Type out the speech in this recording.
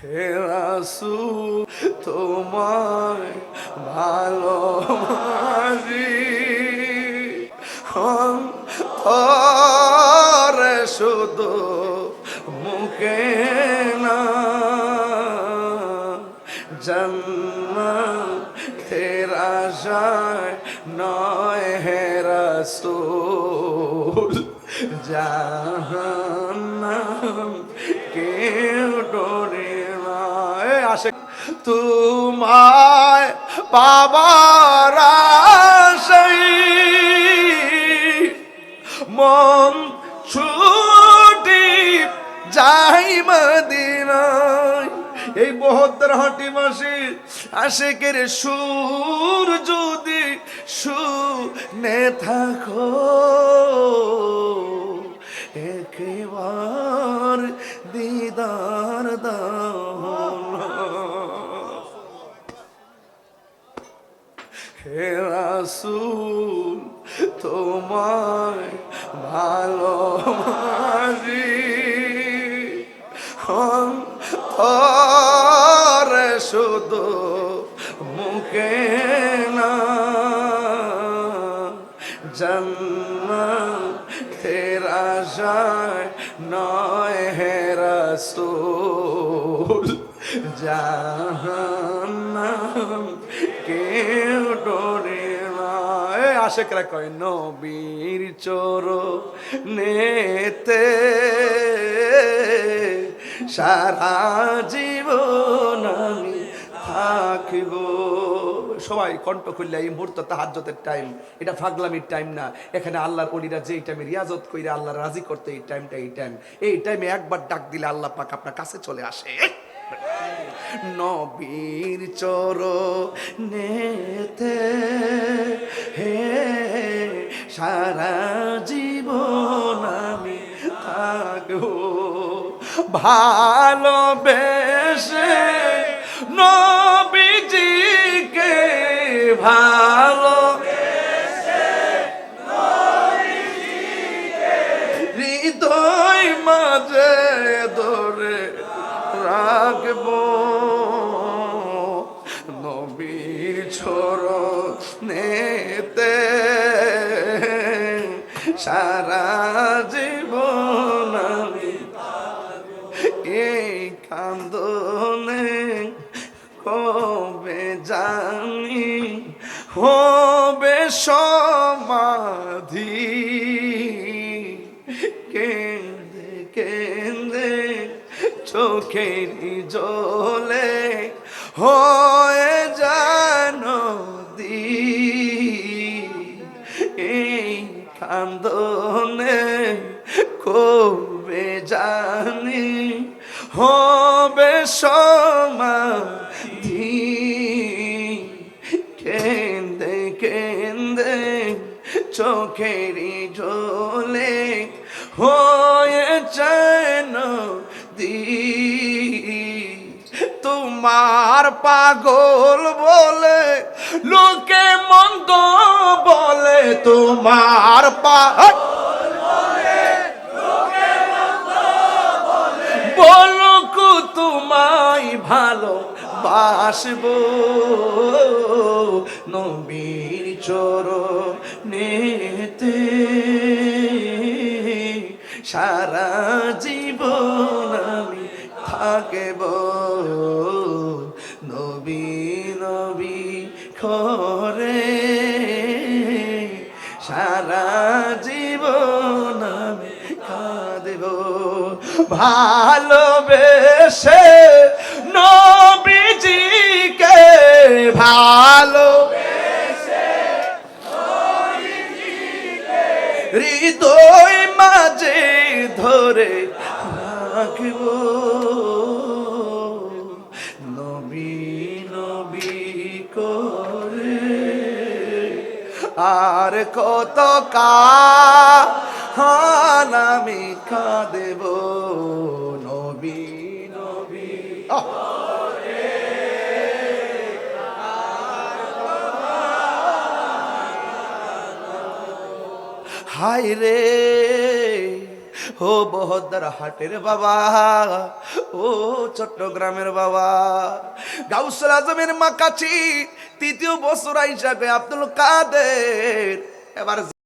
হে রাসূল তোমায় ভালোবাসি অন্তরে শুধু মুখে না জান্নাতের আশায় নয় হে রাসূল জাহান্নাম কেউ ডরে না। আসে তোমায় পাবার আশায় মন ছুটি যাই মদিনায়। এই 72 হাঁটি মাসে আশেকের সুর যদি শুনে থাকো একবার দিদার দাও হে রাসূল তোমায় ভালোবাসি অন্তরে শুধু মুখে না জান্নাতের আশায় নয় হে রাসূল জাহান্নাম কেউ ডরে না। আশেকরা কয় নবীর চরণেতে সারা জীবন আমি থাকিব। সবাই কণ্ঠ খুললে এই মুহূর্ত তাহাজ্জুদের টাইম, এটা ফাগলামির টাইম না। এখানে আল্লাহর ওলিরা যেই টাইমে রিয়াজত কইরা আল্লাহ রাজি করতে এই টাইমটা এই টাইমে একবার ডাক দিলে আল্লাহ পাক আপনার কাছে চলে আসে। নবীর চরণেতে হে সারা জীবন আমি থাকবো ভালোবেসে নবীজিকে ভালো হৃদয় মাঝে ধরে রাখবো নবীর চরণেতে সারা জীবন আমি এই কান্দনে কবে জানি হবে সমাধি কেঁদে কেঁদে চোখের জলে হয়ে জানো দি এই কান্দনে কবে জানি হবে সমাধি কেঁদে কেঁদে চোখের জলে হয়ে যেন দি তোমার পাগল বলে লোকে মন্দ বলে তোমার বলুক তোমায় ভালো বাসবো নবীর চরণেতে সারা জীবন আমি থাকব নবী নবী করে সারা জীবন আমি কাঁদব ভালোবেসে নবীজিকে ভালোবেসে হৃদয় মাঝে ধরে রাখব নবী নবী করে আর কত কাল আমি কাঁদেব নবী নবী হায় রে ও বহদ্দার হাটের বাবা, ও চট্টগ্রামের বাবা, গাউসুল আজমের মাকাছি তৃতীয় বছর আইসা গে আব্দুল কাদের এবার